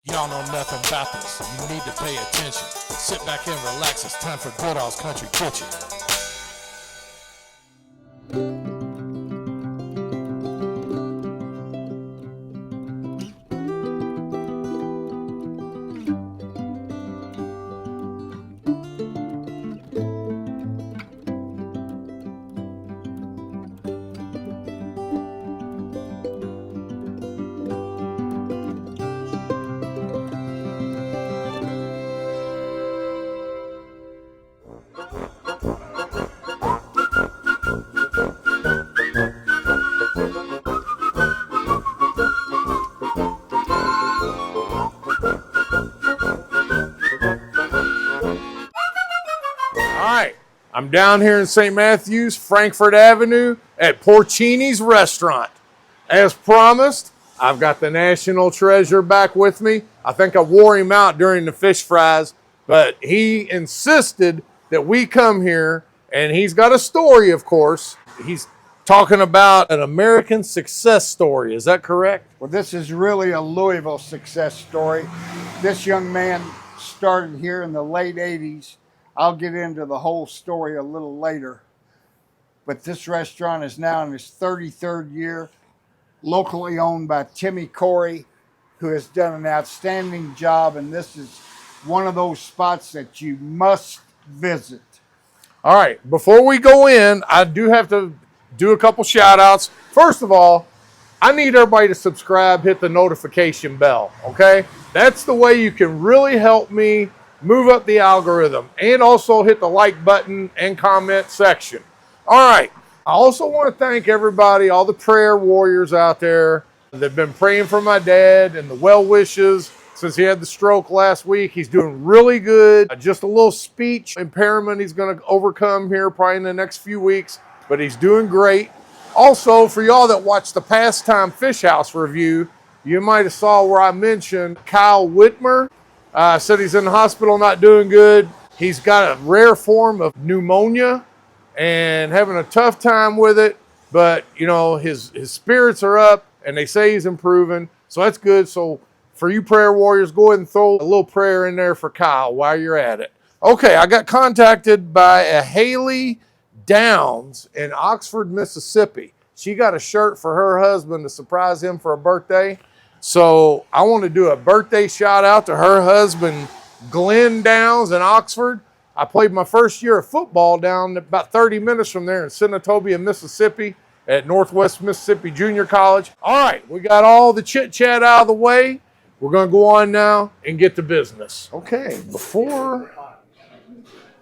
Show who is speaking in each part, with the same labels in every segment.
Speaker 1: Y'all know nothing about this. You need to pay attention. Sit back and relax. It's time for Goodall's Country Kitchen. I'm down here in St. Matthews, Frankfort Avenue at Porcini's restaurant. As promised, I've got the national treasure back with me. I think I wore him out during the fish fries, but he insisted that we come here, and he's got a story, of course. He's talking about an American success story. Is that correct?
Speaker 2: Well, this is really a Louisville success story. This young man started here in the late 80s. I'll get into the whole story a little later. But this restaurant is now in its 33rd year, locally owned by Coury, who has done an outstanding job. And this is one of those spots that you must visit.
Speaker 1: All right, before we go in, I do have to do a couple shout outs. First of all, I need everybody to subscribe, hit the notification bell, okay? That's the way you can really help me move up the algorithm, and also hit the like button and comment section. All right. I also want to thank everybody, all the prayer warriors out there that have been praying for my dad and the well wishes since he had the stroke last week. He's doing really good. Just a little speech impairment he's going to overcome here probably in the next few weeks, but he's doing great. Also, for y'all that watched the Pastime Fish House review, you might have saw where I mentioned Kyle Whitmer. Said he's in the hospital, not doing good. He's got a rare form of pneumonia and having a tough time with it. But, you know, his spirits are up, and they say he's improving. So that's good. So for you prayer warriors, go ahead and throw a little prayer in there for Kyle while you're at it. Okay, I got contacted by a Haley Downs in Oxford, Mississippi. She got a shirt for her husband to surprise him for a birthday. So I want to do a birthday shout out to her husband, Glenn Downs in Oxford. I played my first year of football down about 30 minutes from there in Senatobia, Mississippi at Northwest Mississippi Junior College. All right, we got all the chit chat out of the way. We're going to go on now and get to business. Okay, before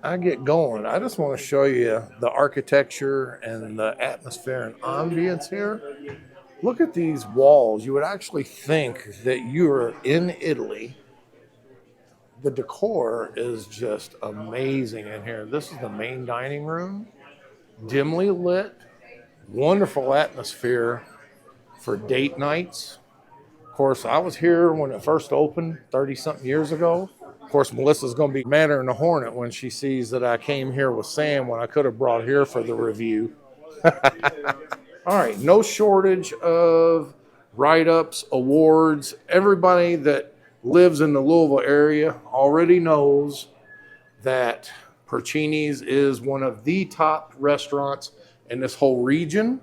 Speaker 1: I get going, I just want to show you the architecture and the atmosphere and ambience here. Look at these walls. You would actually think that you are in Italy. The decor is just amazing in here. This is the main dining room, dimly lit, wonderful atmosphere for date nights. Of course, I was here when it first opened 30-something years ago. Of course, Melissa's going to be madder than a hornet when she sees that I came here with Sam when I could have brought here for the review. All right, no shortage of write-ups, awards. Everybody that lives in the Louisville area already knows that Porcini's is one of the top restaurants in this whole region.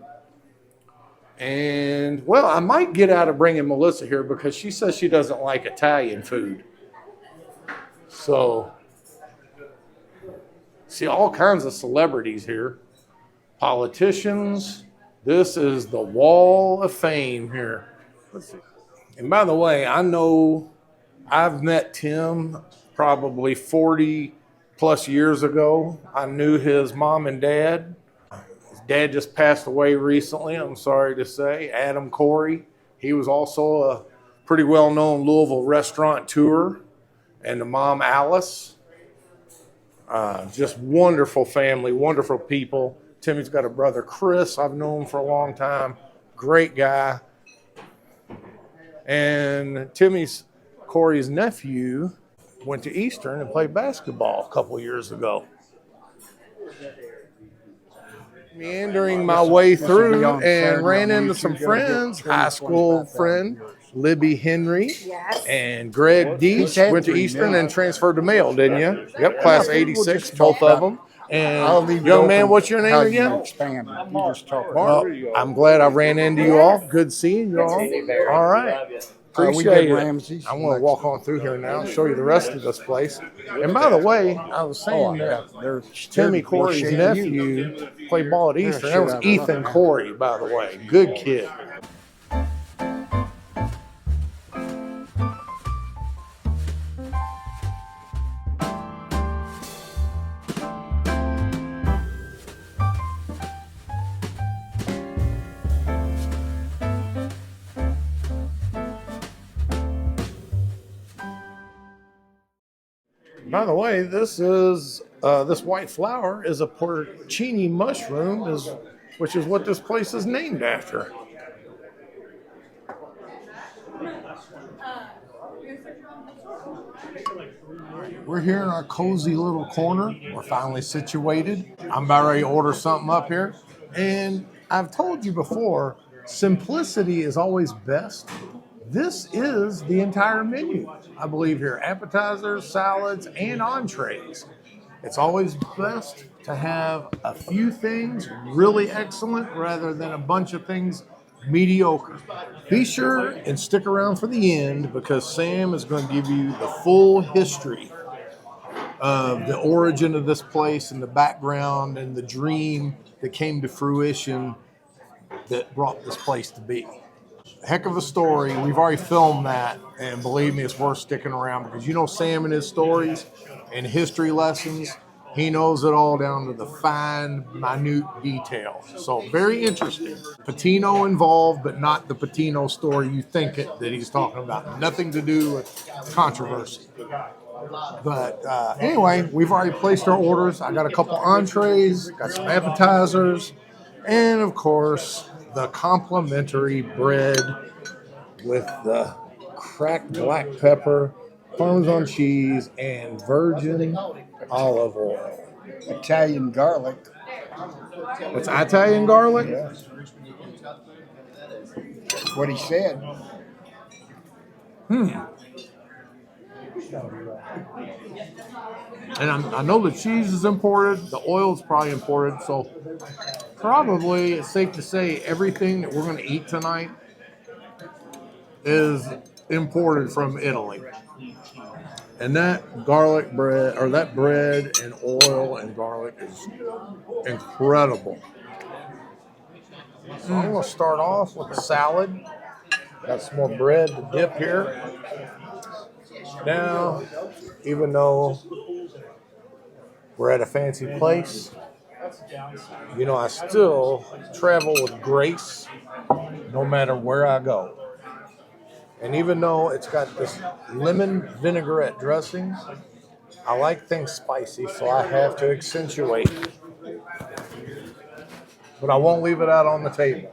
Speaker 1: And, well, I might get out of bringing Melissa here because she says she doesn't like Italian food. So, see all kinds of celebrities here. Politicians. This is the wall of fame here. Let's see. And by the way, I know I've met Tim probably 40 plus years ago. I knew his mom and dad. His dad just passed away recently, I'm sorry to say. Adam Coury. He was also a pretty well-known Louisville restaurateur. And the mom, Alice. Just wonderful family, wonderful people. Timmy's got a brother, Chris, I've known for a long time. Great guy. And Corey's nephew went to Eastern and played basketball a couple years ago. meandering my way through and ran into some friends, high school friend Libby Henry,
Speaker 3: Yes.
Speaker 1: and Greg Deach
Speaker 2: had
Speaker 1: went to
Speaker 2: 3
Speaker 1: Eastern
Speaker 2: million.
Speaker 1: and transferred to Mail, didn't you? Yep, class
Speaker 2: Yeah, we'll
Speaker 1: '86,
Speaker 2: just
Speaker 1: both
Speaker 2: talk
Speaker 1: of
Speaker 2: about-
Speaker 1: them. And
Speaker 2: I'll leave it
Speaker 1: young man,
Speaker 2: open
Speaker 1: what's your
Speaker 2: how
Speaker 1: name
Speaker 2: you
Speaker 1: again?
Speaker 2: expand. You just talk about
Speaker 1: Well,
Speaker 2: it.
Speaker 1: I'm glad I ran into you all. Good seeing you all. All right.
Speaker 2: We
Speaker 1: Appreciate
Speaker 2: get
Speaker 1: it.
Speaker 2: Ramsey's
Speaker 1: I'm going to walk on through here now and show you the rest of this place. And by the way, I was saying that Timmy Coury's nephew played ball at Eastern. That was Ethan Coury, by the way. Good kid. By the way, this is this white flower is a porcini mushroom, which is what this place is named after. We're here in our cozy little corner. We're finally situated. I'm about ready to order something up here. And I've told you before, simplicity is always best. This is the entire menu, I believe here. Appetizers, salads, and entrees. It's always best to have a few things really excellent rather than a bunch of things mediocre. Be sure and stick around for the end because Sam is going to give you the full history of the origin of this place and the background and the dream that came to fruition that brought this place to be. Heck of a story. We've already filmed that, and believe me, it's worth sticking around because you know Sam and his stories and history lessons. He knows it all down to the fine, minute detail. So very interesting. Patino involved, but not the Patino story you think that he's talking about. Nothing to do with controversy. But anyway, we've already placed our orders. I got a couple entrees, got some appetizers, and of course, the complimentary bread with the cracked black pepper, Parmesan cheese, and virgin olive oil.
Speaker 2: Italian garlic.
Speaker 1: It's Italian garlic?
Speaker 2: Yes. What he said.
Speaker 1: And I know the cheese is imported, the oil is probably imported, so probably it's safe to say everything that we're going to eat tonight is imported from Italy. And that garlic bread, or that bread and oil and garlic is incredible. So I'm going to start off with a salad. Got some more bread to dip here. Now, even though we're at a fancy place, you know, I still travel with grace no matter where I go. And even though it's got this lemon vinaigrette dressing, I like things spicy, so I have to accentuate it. But I won't leave it out on the table,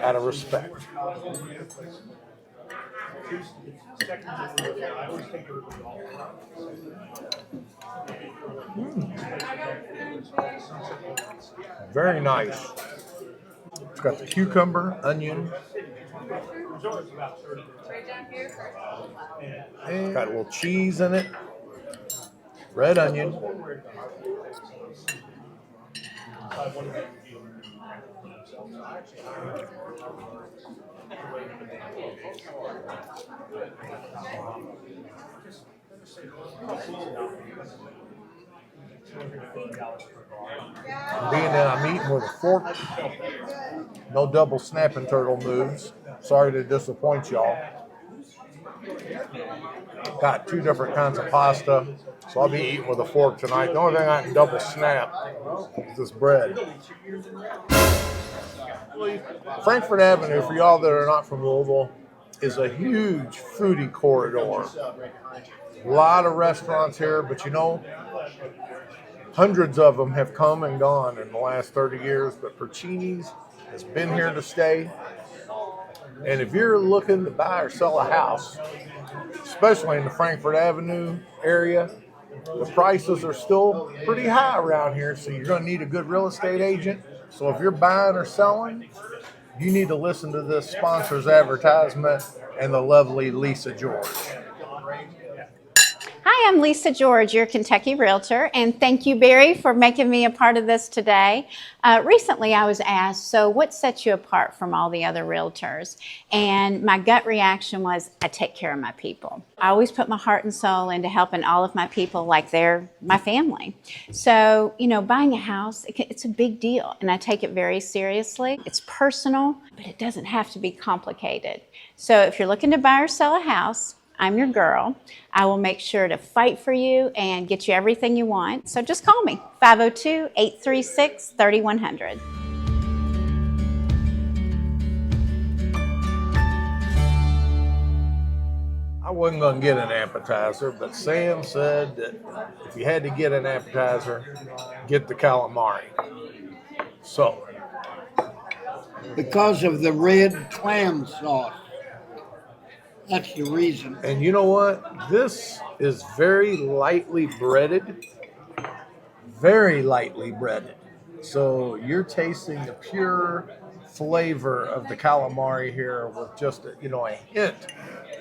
Speaker 1: out of respect. Very nice. It's got the cucumber, onion, and got a little cheese in it, red onion, being that I'm eating with a fork, no double snapping turtle moves. Sorry to disappoint y'all. Got 2 different kinds of pasta, so I'll be eating with a fork tonight. The only thing I can double snap is this bread. Frankfort Avenue, for y'all that are not from Louisville, is a huge foodie corridor. A lot of restaurants here, but you know, hundreds of them have come and gone in the last 30 years, but Porcini's has been here to stay. And if you're looking to buy or sell a house, especially in the Frankfort Avenue area, the prices are still pretty high around here, so you're going to need a good real estate agent. So if you're buying or selling, you need to listen to this sponsor's advertisement and the lovely Lisa George.
Speaker 3: Hi, I'm Lisa George, your Kentucky Realtor, and thank you, Barry, for making me a part of this today. Recently, I was asked, so what sets you apart from all the other realtors? And my gut reaction was, I take care of my people. I always put my heart and soul into helping all of my people like they're my family. So, you know, buying a house, it's a big deal, and I take it very seriously. It's personal, but it doesn't have to be complicated. So if you're looking to buy or sell a house, I'm your girl. I will make sure to fight for you and get you everything you want. So just call me, 502-836-3100.
Speaker 1: I wasn't going to get an appetizer, but Sam said that if you had to get an appetizer, get the calamari. So,
Speaker 2: Because of the red clam sauce. That's the reason.
Speaker 1: and you know what? This is very lightly breaded. Very lightly breaded. So you're tasting the pure flavor of the calamari here with just a hint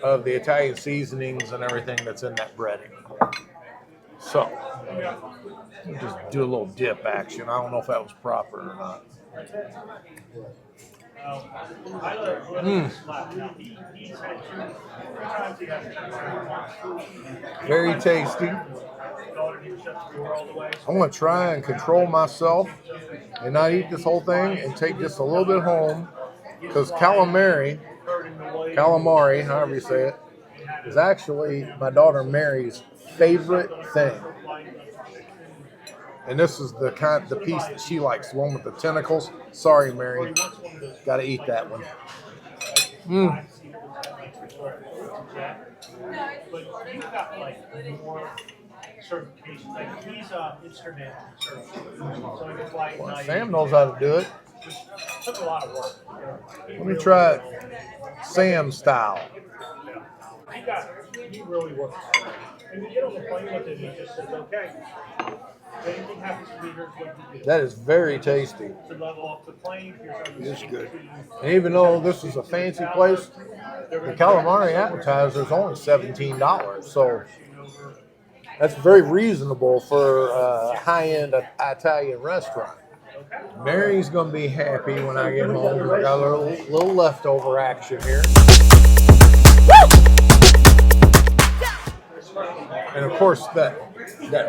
Speaker 1: of the Italian seasonings and everything that's in that breading. So we'll just do a little dip action. I don't know if that was proper or not. Very tasty. I'm going to try and control myself and not eat this whole thing and take just a little bit home, because calamari, however you say it, is actually my daughter Mary's favorite thing. And this is the piece that she likes, the one with the tentacles. Sorry, Mary, got to eat that one.
Speaker 4: Certification. Like he's instrument certified. So it's like
Speaker 1: Well, Sam knows how to do it.
Speaker 4: took a lot of work.
Speaker 1: Let me try it Sam style.
Speaker 4: He really works hard. And you don't complain with him, he just says, okay. If anything happens to me, here's what you do.
Speaker 1: That is very tasty.
Speaker 4: To level up the plane, here's how you
Speaker 2: It's good.
Speaker 1: And even though this is a fancy place, the calamari appetizer is only $17. So that's very reasonable for a high-end Italian restaurant. Mary's going to be happy when I get home because I got a little leftover action here. And of course, that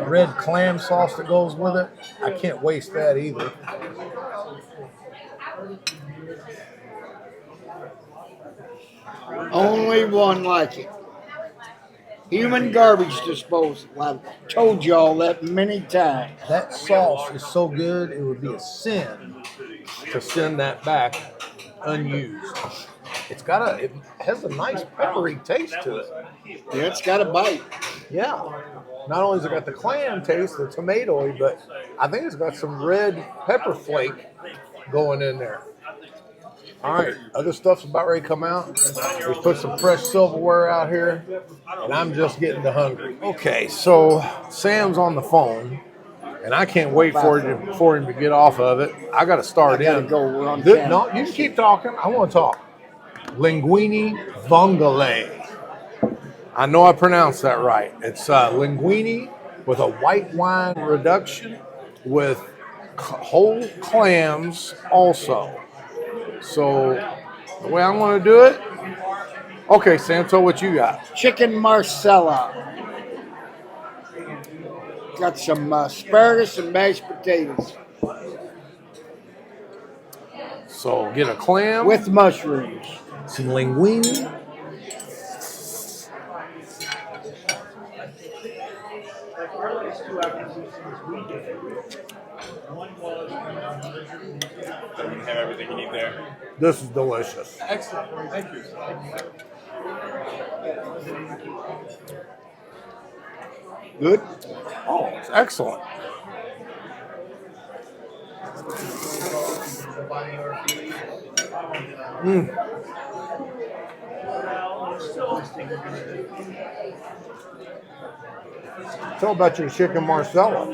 Speaker 1: red clam sauce that goes with it, I can't waste that either.
Speaker 2: Only one like it. Human garbage disposal. I've told y'all that many times.
Speaker 1: That sauce is so good, it would be a sin to send that back unused. It has a nice peppery taste to it.
Speaker 2: Yeah, it's got a bite.
Speaker 1: Yeah. Not only has it got the clam taste, the tomatoey, but I think it's got some red pepper flake going in there. All right, other stuff's about ready to come out. We put some fresh silverware out here, and I'm just getting to hungry. Okay, so Sam's on the phone, and I can't wait for him to get off of it. I got to start
Speaker 2: I gotta
Speaker 1: in.
Speaker 2: go. We're on
Speaker 1: No,
Speaker 2: camera.
Speaker 1: you can keep talking. I want to talk. Linguine vongole. I know I pronounced that right. It's linguine with a white wine reduction with whole clams also. So the way I'm going to do it. Okay, Santo, what you got?
Speaker 2: Chicken marsala. Got some asparagus and mashed potatoes
Speaker 1: So get a clam
Speaker 2: with mushrooms.
Speaker 1: some linguine.
Speaker 4: Like our last two acquisitions we did, one was
Speaker 5: You have everything you need there.
Speaker 1: This is delicious.
Speaker 5: Excellent. Thank you.
Speaker 2: Good.
Speaker 1: Oh, it's excellent. Tell about your chicken marsala.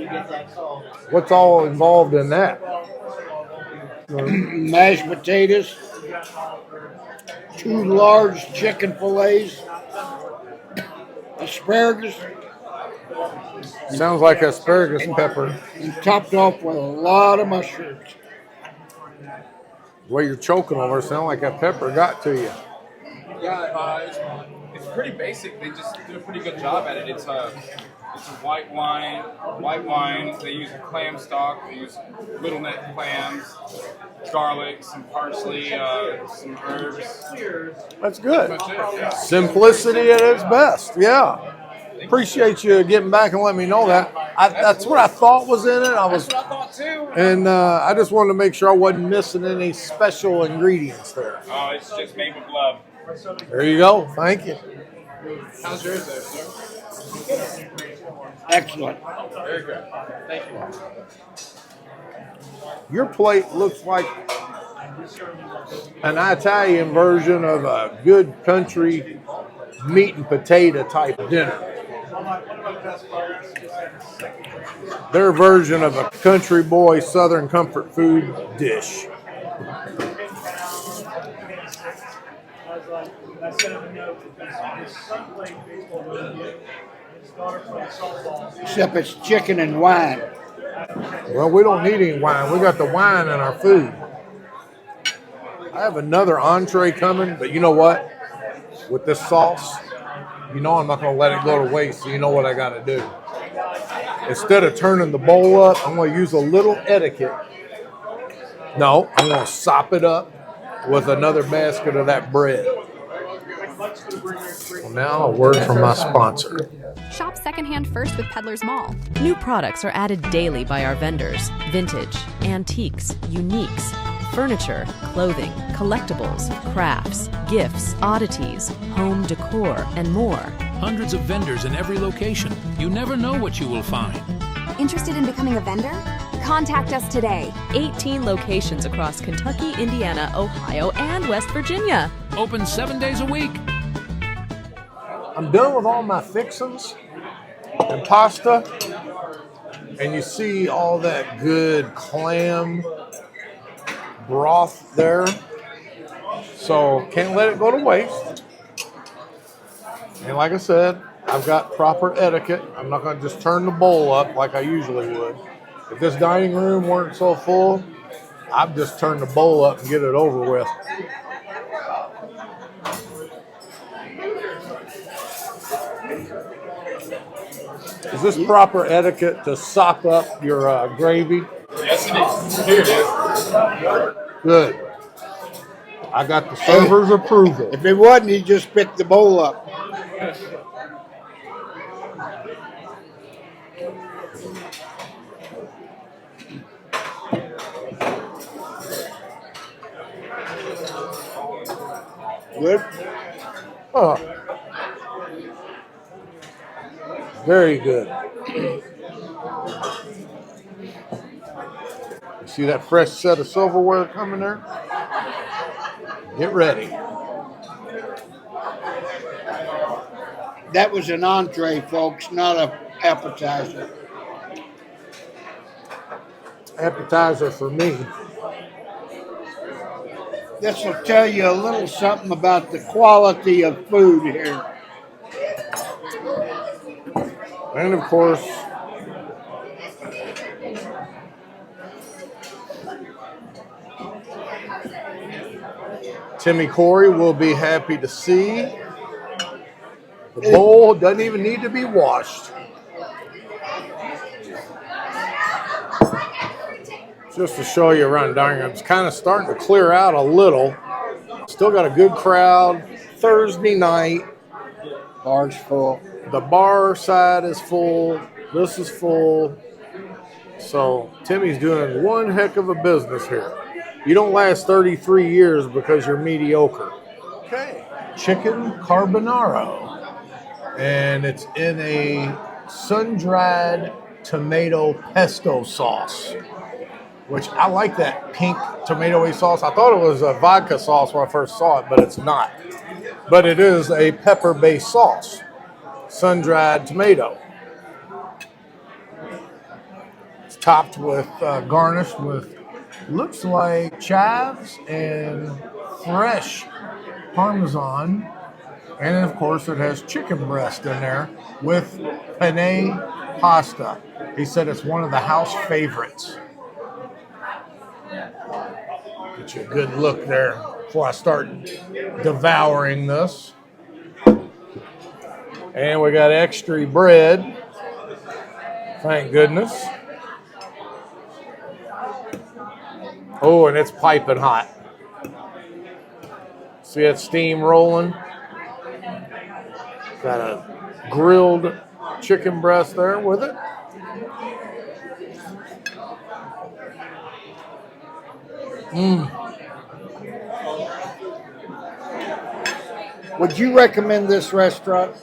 Speaker 1: What's all involved in that?
Speaker 2: Mashed potatoes, 2 large chicken fillets, asparagus,
Speaker 1: Sounds like asparagus pepper.
Speaker 2: and topped off with a lot of mushrooms.
Speaker 1: The way you're choking over, sound like that pepper got to you.
Speaker 5: Yeah, it's pretty basic. They just do a pretty good job at it. It's a white wine. White wine. They use clam stock. They use little neck clams, garlic, some parsley, some herbs.
Speaker 1: That's good.
Speaker 5: That's it. Yeah.
Speaker 1: Simplicity at its best. Yeah. Appreciate you getting back and letting me know that. That's what I thought was in it.
Speaker 5: That's what I thought too.
Speaker 1: And I just wanted to make sure I wasn't missing any special ingredients there.
Speaker 5: Oh, it's just made with love.
Speaker 1: There you go. Thank you.
Speaker 5: How's yours there, sir?
Speaker 2: Excellent.
Speaker 5: Very good. Thank you.
Speaker 1: Your plate looks like an Italian version of a good country meat and potato type dinner. Their version of a country boy southern comfort food dish.
Speaker 4: I sent him a note that his son played baseball with you. His daughter played softball.
Speaker 2: Except it's chicken and wine.
Speaker 1: Well, we don't need any wine. We got the wine in our food. I have another entree coming, but you know what? With this sauce, you know I'm not going to let it go to waste, so you know what I got to do. Instead of turning the bowl up, I'm going to use a little etiquette. No, I'm going to sop it up with another basket of that bread. Well, now a word from my sponsor.
Speaker 6: Shop secondhand first with Peddler's Mall. New products are added daily by our vendors. Vintage, antiques, uniques, furniture, clothing, collectibles, crafts, gifts, oddities, home decor, and more.
Speaker 7: Hundreds of vendors in every location. You never know what you will find.
Speaker 8: Interested in becoming a vendor? Contact us today.
Speaker 6: 18 locations across Kentucky, Indiana, Ohio, and West Virginia.
Speaker 7: Open 7 days a week.
Speaker 1: I'm done with all my fixings and pasta, and you see all that good clam broth there. So can't let it go to waste. And like I said, I've got proper etiquette. I'm not going to just turn the bowl up like I usually would. If this dining room weren't so full, I'd just turn the bowl up and get it over with. Is this proper etiquette to sop up your gravy?
Speaker 5: Yes, it is. Here it is.
Speaker 1: Good. I got the server's approval.
Speaker 2: If it wasn't, he just picked the bowl up. Good.
Speaker 1: Oh. Very good. You see that fresh set of silverware coming there? Get ready.
Speaker 2: That was an entree, folks, not an appetizer.
Speaker 1: Appetizer for me.
Speaker 2: This will tell you a little something about the quality of food here.
Speaker 1: And of course, Timmy Coury will be happy to see the bowl doesn't even need to be washed. Just to show you around dining room, it's kind of starting to clear out a little. Still got a good crowd. Thursday night.
Speaker 2: Bar's full.
Speaker 1: The bar side is full. This is full. So Timmy's doing one heck of a business here. You don't last 33 years because you're mediocre. Okay. Chicken carbonara. And it's in a sun-dried tomato pesto sauce, which I like that pink tomatoey sauce. I thought it was a vodka sauce when I first saw it, but it's not. But it is a pepper-based sauce, sun-dried tomato. It's topped with, garnished with, looks like chives and fresh Parmesan, and of course it has chicken breast in there with penne pasta. He said it's one of the house favorites. Get you a good look there before I start devouring this. And we got extra bread. Thank goodness. Oh, and it's piping hot. See that steam rolling? Got a grilled chicken breast there with it.
Speaker 2: Would you recommend this restaurant?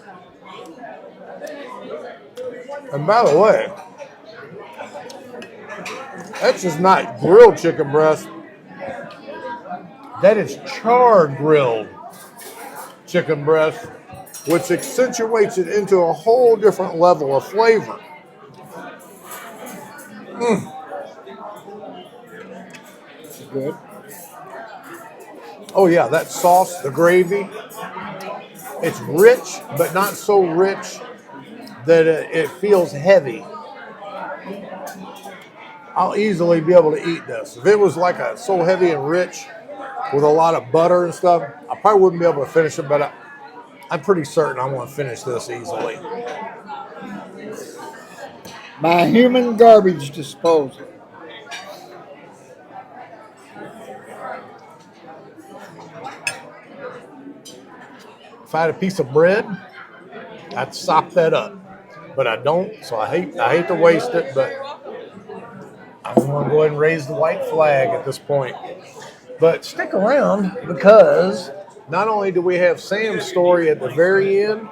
Speaker 1: And by the way, that's just not grilled chicken breast. That is charred grilled chicken breast, which accentuates it into a whole different level of flavor.
Speaker 2: It's good.
Speaker 1: Oh yeah, that sauce, the gravy, it's rich, but not so rich that it feels heavy. I'll easily be able to eat this. If it was like so heavy and rich with a lot of butter and stuff, I probably wouldn't be able to finish it, but I'm pretty certain I want to finish this easily.
Speaker 2: My human garbage disposal.
Speaker 1: If I had a piece of bread, I'd sop that up, but I don't, so I hate to waste it, but I'm going to go ahead and raise the white flag at this point. But stick around, because not only do we have Sam's story at the very end,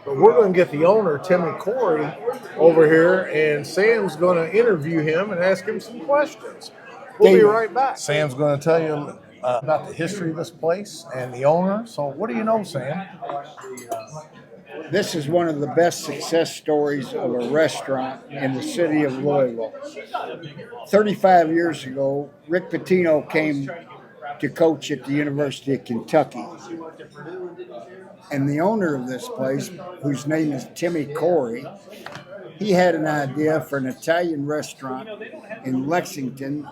Speaker 1: but we're going to get the owner, Timmy Coury, over here, and Sam's going to interview him and ask him some questions. We'll be right back. Sam's going to tell you about the history of this place and the owner. So what do you know, Sam?
Speaker 2: This is one of the best success stories of a restaurant in the city of Louisville. 35 years ago, Rick Pitino came to coach at the University of Kentucky. And the owner of this place, whose name is Timmy Coury, he had an idea for an Italian restaurant in Lexington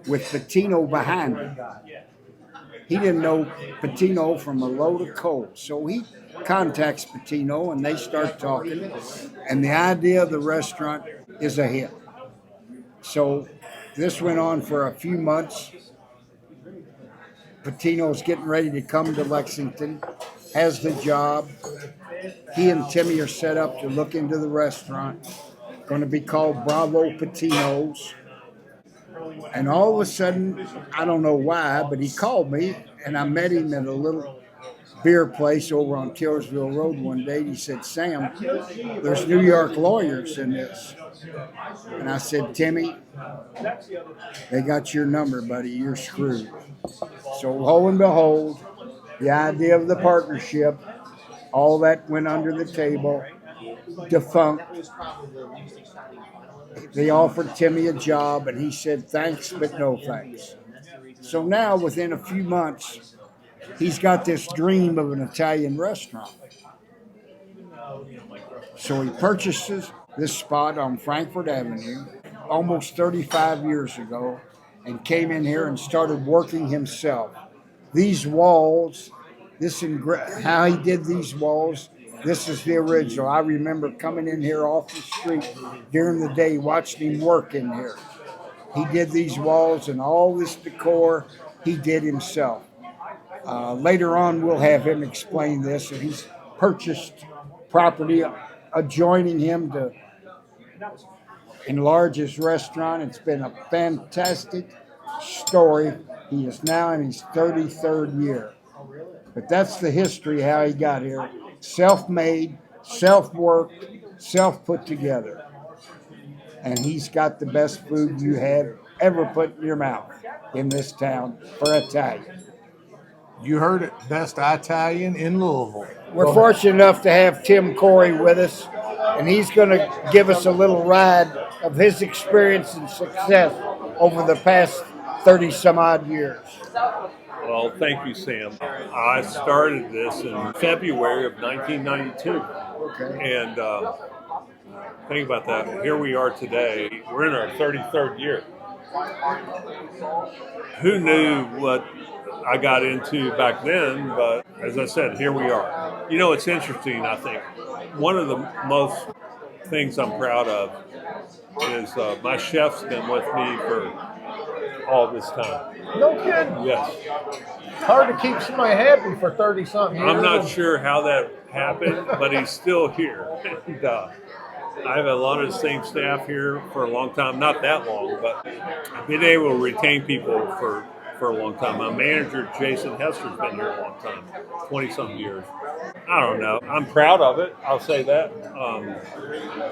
Speaker 2: with Pitino behind him. He didn't know Pitino from a load of coal, so he contacts Pitino and they start talking, and the idea of the restaurant is a hit. So this went on for a few months. Pitino's getting ready to come to Lexington, has the job. He and Timmy are set up to look into the restaurant. Going to be called Bravo Pitino's. And all of a sudden, I don't know why, but he called me, and I met him at a little beer place over on Tillersville Road one day. He said, "Sam, there's New York lawyers in this." And I said, "Timmy, they got your number, buddy. You're screwed." So lo and behold, the idea of the partnership, all that went under the table, defunct. They offered Timmy a job, and he said, "Thanks, but no thanks." So now, within a few months, he's got this dream of an Italian restaurant. So he purchases this spot on Frankfort Avenue almost 35 years ago and came in here and started working himself. These walls, how he did these walls, this is the original. I remember coming in here off the street during the day, watching him work in here. He did these walls and all this decor he did himself. Later on, we'll have him explain this, and he's purchased property adjoining him to enlarge his restaurant. It's been a fantastic story. He is now in his 33rd year. But that's the history, how he got here. Self-made, self-worked, self-put together. And he's got the best food you have ever put in your mouth in this town for Italian.
Speaker 1: You heard it, best Italian in Louisville.
Speaker 2: We're fortunate enough to have Tim Coury with us, and he's going to give us a little ride of his experience and success over the past 30 some odd years.
Speaker 9: Well, Well, thank you, Sam. I started this in February of 1992.
Speaker 2: Okay.
Speaker 9: And think about that. Here we are today. We're in our 33rd year. Who knew what I got into back then? But as I said, here we are. You know, it's interesting, I think. One of the most things I'm proud of is my chef's been with me for all this time.
Speaker 1: No kidding.
Speaker 9: Yes.
Speaker 1: It's hard to keep somebody happy for 30-something years.
Speaker 9: I'm not sure how that happened, but he's still here. And, I have a lot of the same staff here for a long time, not that long, but I've been able to retain people for a long time. My manager, Jason Hester's been here a long time, 20-something years. I don't know. I'm proud of it. I'll say that.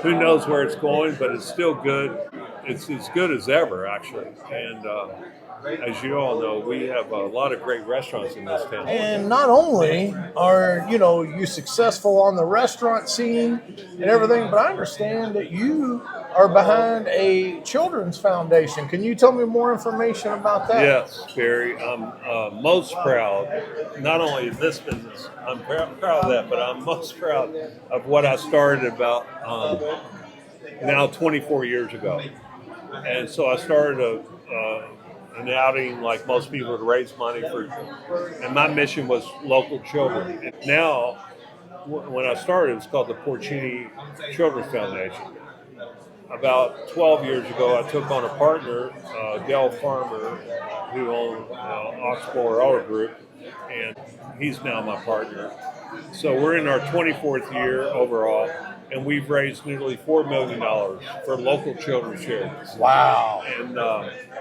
Speaker 9: Who knows where it's going, but it's still good. It's as good as ever, actually. And as you all know, we have a lot of great restaurants in this town.
Speaker 1: And not only are, you successful on the restaurant scene and everything, but I understand that you are behind a children's foundation. Can you tell me more information about that?
Speaker 9: Yes, Barry. I'm most proud, not only in this business, I'm proud of that, but I'm most proud of what I started about now 24 years ago. And so I started an outing like most people to raise money for, and my mission was local children. And now, when I started, it was called the Porcini Children's Foundation. About 12 years ago, I took on a partner, Dale Farmer, who owned Oxbow Auto Group, and he's now my partner. So we're in our 24th year overall, and we've raised nearly $4 million for local children's charities.
Speaker 1: Wow.
Speaker 9: And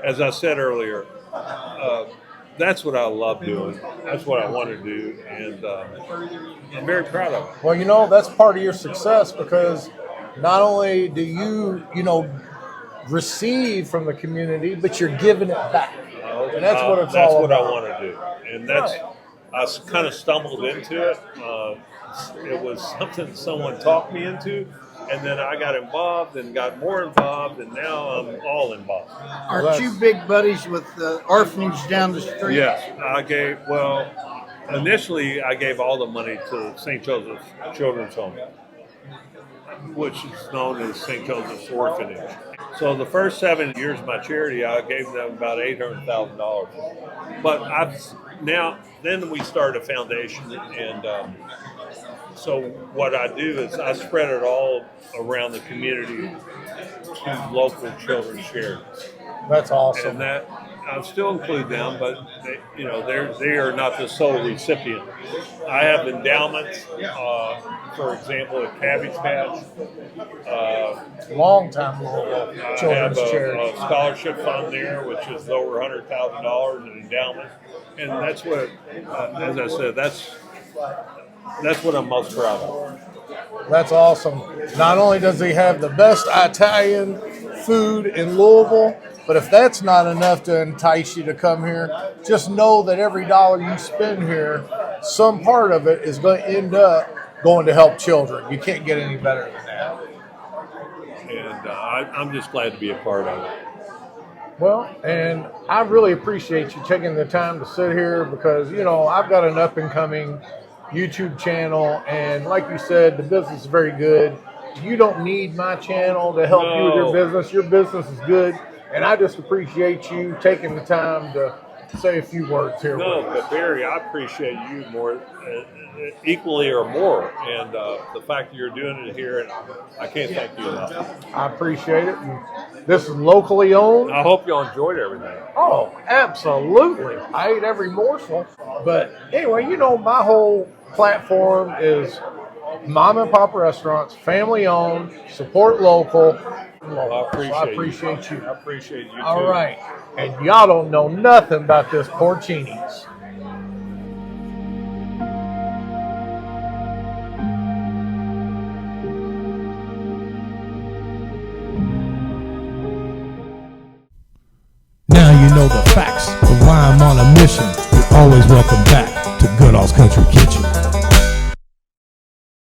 Speaker 9: as I said earlier, that's what I love doing. That's what I want to do, and I'm very proud of it.
Speaker 1: Well, that's part of your success, because not only do you, receive from the community, but you're giving it back. And that's what it's all about.
Speaker 9: That's what I want to do. And that's, I kind of stumbled into it. It was something someone talked me into, and then I got involved and got more involved, and now I'm all involved.
Speaker 2: Aren't you big buddies with the orphanage down the street?
Speaker 9: Yes, initially I gave all the money to St. Joseph's Children's Home, which is known as St. Joseph's Orphanage. So the first 7 years of my charity, I gave them about $800,000. But then we started a foundation, and so what I do is I spread it all around the community to local children's charities.
Speaker 1: That's awesome.
Speaker 9: And that I still include them, but they are not the sole recipient. I have endowments, for example, a Cabbage Patch.
Speaker 1: Long-time local children's
Speaker 9: I have
Speaker 1: charity.
Speaker 9: a scholarship fund there, which is over $100,000 in endowment, and that's what, as I said, that's what I'm most proud of.
Speaker 1: That's awesome. Not only does he have the best Italian food in Louisville, but if that's not enough to entice you to come here, just know that every dollar you spend here, some part of it is going to end up going to help children. You can't get any better than that.
Speaker 9: And I'm just glad to be a part of it.
Speaker 1: Well, and I really appreciate you taking the time to sit here, because, I've got an up-and-coming YouTube channel, and like you said, the business is very good. You don't need my channel to help you with your business. Your business is good, and I just appreciate you taking the time to say a few words here.
Speaker 9: No, but Barry, I appreciate you more, equally or more, and the fact that you're doing it here, and I can't thank you enough.
Speaker 1: I appreciate it. And this is locally owned.
Speaker 9: I hope you enjoyed everything.
Speaker 1: Oh, absolutely. I ate every morsel. But anyway, my whole platform is mom and pop restaurants, family owned, support local.
Speaker 9: Well,
Speaker 1: I appreciate you.
Speaker 9: I appreciate you too.
Speaker 1: All right. And y'all don't know nothing about this Porcini's.
Speaker 7: Now you know the facts of why I'm on a mission. You're always welcome back to Goodall's Country Kitchen.